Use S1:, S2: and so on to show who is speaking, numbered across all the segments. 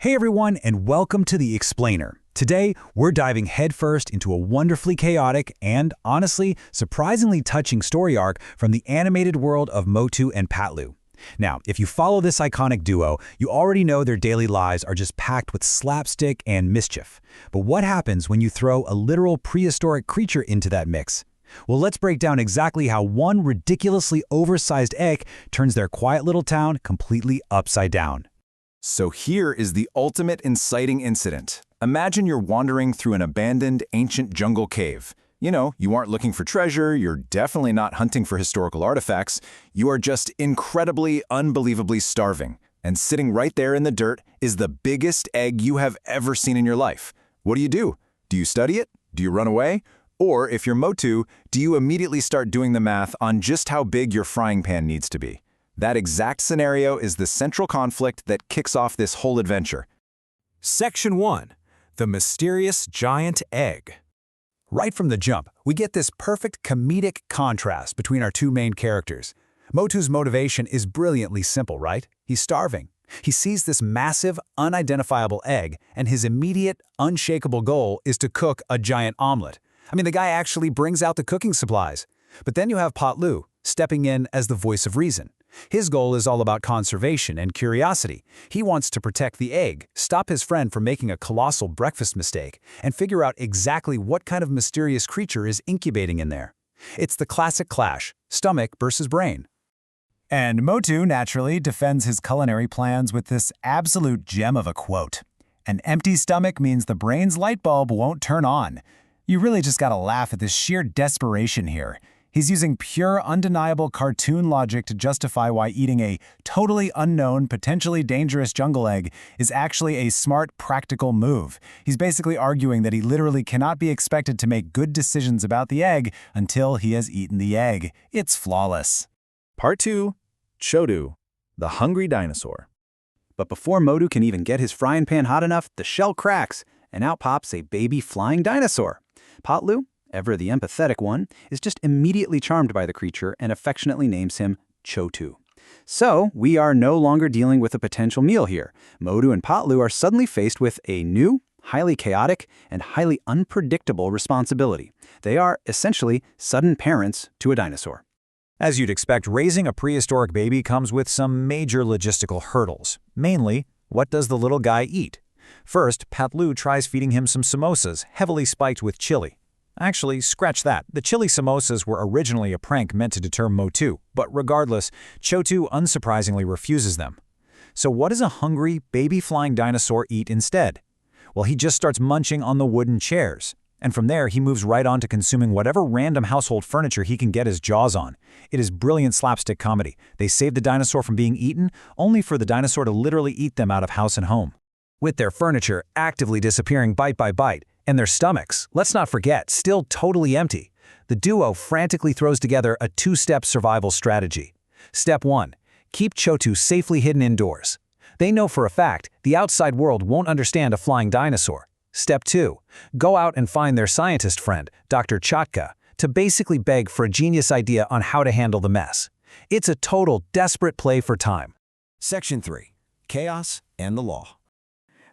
S1: Hey everyone, and welcome to The Explainer. Today, we're diving headfirst into a wonderfully chaotic and, honestly, surprisingly touching story arc from the animated world of Motu and Patlu. Now, if you follow this iconic duo, you already know their daily lives are just packed with slapstick and mischief. But what happens when you throw a literal prehistoric creature into that mix? Well, let's break down exactly how one ridiculously oversized egg turns their quiet little town completely upside down.
S2: So here is the ultimate inciting incident. Imagine you're wandering through an abandoned ancient jungle cave. You aren't looking for treasure, you're definitely not hunting for historical artifacts, you are just incredibly, unbelievably starving. And sitting right there in the dirt is the biggest egg you have ever seen in your life. What do? Do you study it? Do you run away? Or if you're Motu, do you immediately start doing the math on just how big your frying pan needs to be? That exact scenario is the central conflict that kicks off this whole adventure.
S3: Section 1. The Mysterious Giant Egg.
S1: Right from the jump, we get this perfect comedic contrast between our two main characters. Motu's motivation is brilliantly simple, right? He's starving. He sees this massive, unidentifiable egg, and his immediate, unshakable goal is to cook a giant omelet. The guy actually brings out the cooking supplies. But then you have Patlu, stepping in as the voice of reason. His goal is all about conservation and curiosity. He wants to protect the egg, stop his friend from making a colossal breakfast mistake, and figure out exactly what kind of mysterious creature is incubating in there. It's the classic clash, stomach versus brain.
S4: And Motu naturally defends his culinary plans with this absolute gem of a quote. An empty stomach means the brain's light bulb won't turn on. You really just gotta laugh at the sheer desperation here. He's using pure, undeniable cartoon logic to justify why eating a totally unknown, potentially dangerous jungle egg is actually a smart, practical move. He's basically arguing that he literally cannot be expected to make good decisions about the egg until he has eaten the egg. It's flawless.
S2: Part 2. Chotu, the hungry dinosaur.
S1: But before Motu can even get his frying pan hot enough, the shell cracks, and out pops a baby flying dinosaur. Patlu, ever the empathetic one, is just immediately charmed by the creature and affectionately names him Chotu. So, we are no longer dealing with a potential meal here. Motu and Patlu are suddenly faced with a new, highly chaotic, and highly unpredictable responsibility. They are, essentially, sudden parents to a dinosaur.
S3: As you'd expect, raising a prehistoric baby comes with some major logistical hurdles. Mainly, what does the little guy eat? First, Patlu tries feeding him some samosas, heavily spiked with chili. Actually, scratch that. The chili samosas were originally a prank meant to deter Motu, but regardless, Chotu unsurprisingly refuses them. So what does a hungry, baby-flying dinosaur eat instead? Well, he just starts munching on the wooden chairs. And from there, he moves right on to consuming whatever random household furniture he can get his jaws on. It is brilliant slapstick comedy. They save the dinosaur from being eaten, only for the dinosaur to literally eat them out of house and home. With their furniture actively disappearing bite by bite, and their stomachs, let's not forget, still totally empty, the duo frantically throws together a two-step survival strategy. Step 1. Keep Chotu safely hidden indoors. They know for a fact the outside world won't understand a flying dinosaur. Step 2. Go out and find their scientist friend, Dr. Chotka, to basically beg for a genius idea on how to handle the mess. It's a total desperate play for time.
S4: Section 3. Chaos and the Law.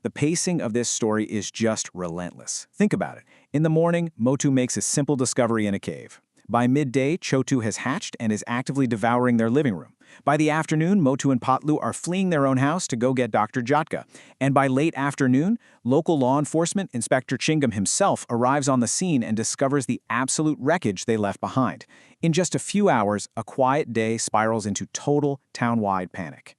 S5: The pacing of this story is just relentless. Think about it. In the morning, Motu makes a simple discovery in a cave. By midday, Chotu has hatched and is actively devouring their living room. By the afternoon, Motu and Patlu are fleeing their own house to go get Dr. Jotka. And by late afternoon, local law enforcement, Inspector Chingum himself, arrives on the scene and discovers the absolute wreckage they left behind. In just a few hours, a quiet day spirals into total town-wide panic.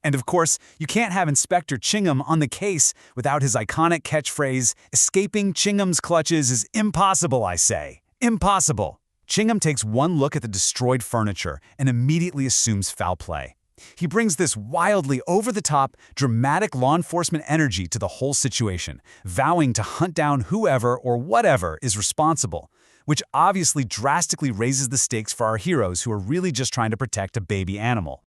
S1: And of course, you can't have Inspector Chingum on the case without his iconic catchphrase, "Escaping Chingum's clutches is impossible, I say. Impossible." Chingum takes one look at the destroyed furniture and immediately assumes foul play. He brings this wildly over-the-top, dramatic law enforcement energy to the whole situation, vowing to hunt down whoever or whatever is responsible, which obviously drastically raises the stakes for our heroes who are really just trying to protect a baby animal.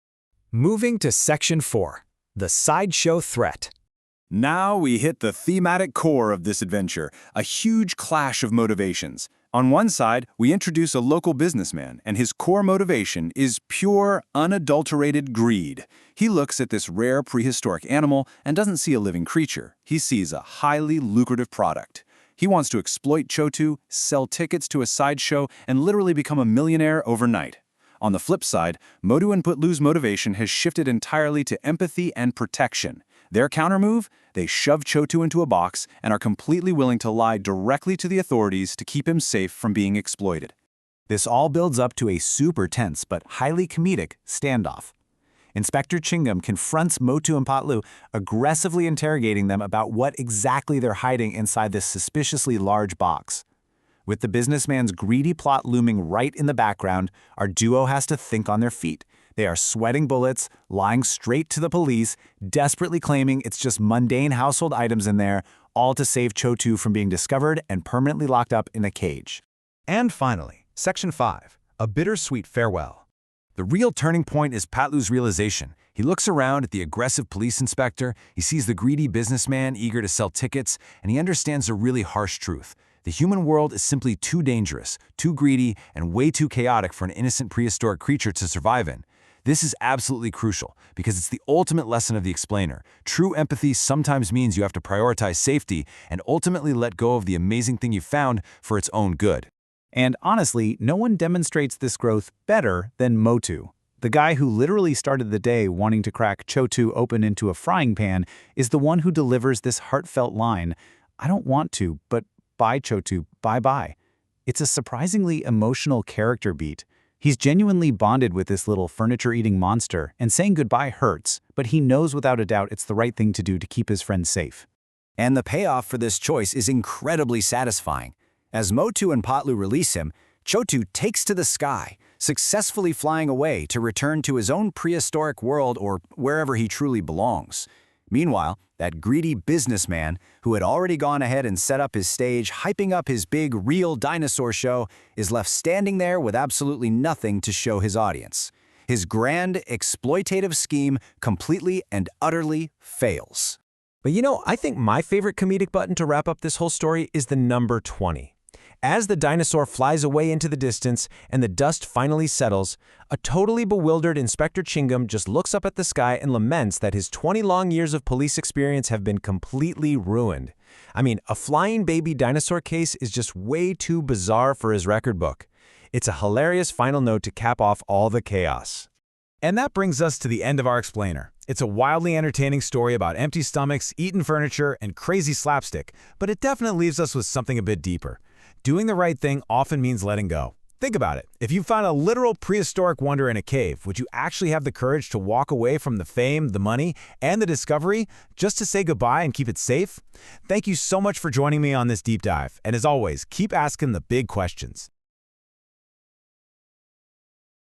S3: Moving to Section 4. The Sideshow Threat.
S2: Now we hit the thematic core of this adventure, a huge clash of motivations. On one side, we introduce a local businessman, and his core motivation is pure, unadulterated greed. He looks at this rare prehistoric animal and doesn't see a living creature. He sees a highly lucrative product. He wants to exploit Chotu, sell tickets to a sideshow, and literally become a millionaire overnight. On the flip side, Motu and Patlu's motivation has shifted entirely to empathy and protection. Their countermove? They shove Chotu into a box and are completely willing to lie directly to the authorities to keep him safe from being exploited.
S3: This all builds up to a super tense but highly comedic standoff. Inspector Chingum confronts Motu and Patlu, aggressively interrogating them about what exactly they're hiding inside this suspiciously large box. With the businessman's greedy plot looming right in the background, our duo has to think on their feet. They are sweating bullets, lying straight to the police, desperately claiming it's just mundane household items in there, all to save Chotu from being discovered and permanently locked up in a cage.
S1: And finally, Section 5, a bittersweet farewell. The real turning point is Patlu's realization. He looks around at the aggressive police inspector, he sees the greedy businessman eager to sell tickets, and he understands a really harsh truth. The human world is simply too dangerous, too greedy, and way too chaotic for an innocent prehistoric creature to survive in. This is absolutely crucial because it's the ultimate lesson of the explainer. True empathy sometimes means you have to prioritize safety and ultimately let go of the amazing thing you found for its own good.
S3: And honestly, no one demonstrates this growth better than Motu. The guy who literally started the day wanting to crack Chotu open into a frying pan is the one who delivers this heartfelt line, "I don't want to, but bye Chotu, bye-bye." It's a surprisingly emotional character beat. He's genuinely bonded with this little furniture-eating monster, and saying goodbye hurts, but he knows without a doubt it's the right thing to do to keep his friend safe.
S1: And the payoff for this choice is incredibly satisfying. As Motu and Patlu release him, Chotu takes to the sky, successfully flying away to return to his own prehistoric world or wherever he truly belongs. Meanwhile, that greedy businessman, who had already gone ahead and set up his stage, hyping up his big, real dinosaur show, is left standing there with absolutely nothing to show his audience. His grand, exploitative scheme completely and utterly fails.
S6: But I think my favorite comedic button to wrap up this whole story is the number 20. As the dinosaur flies away into the distance and the dust finally settles, a totally bewildered Inspector Chingum just looks up at the sky and laments that his 20 long years of police experience have been completely ruined. I mean, a flying baby dinosaur case is just way too bizarre for his record book. It's a hilarious final note to cap off all the chaos.
S3: And that brings us to the end of our explainer. It's a wildly entertaining story about empty stomachs, eaten furniture, and crazy slapstick, but it definitely leaves us with something a bit deeper. Doing the right thing often means letting go. Think about it. If you found a literal prehistoric wonder in a cave, would you actually have the courage to walk away from the fame, the money, and the discovery just to say goodbye and keep it safe? Thank you so much for joining me on this deep dive. And as always, keep asking the big questions.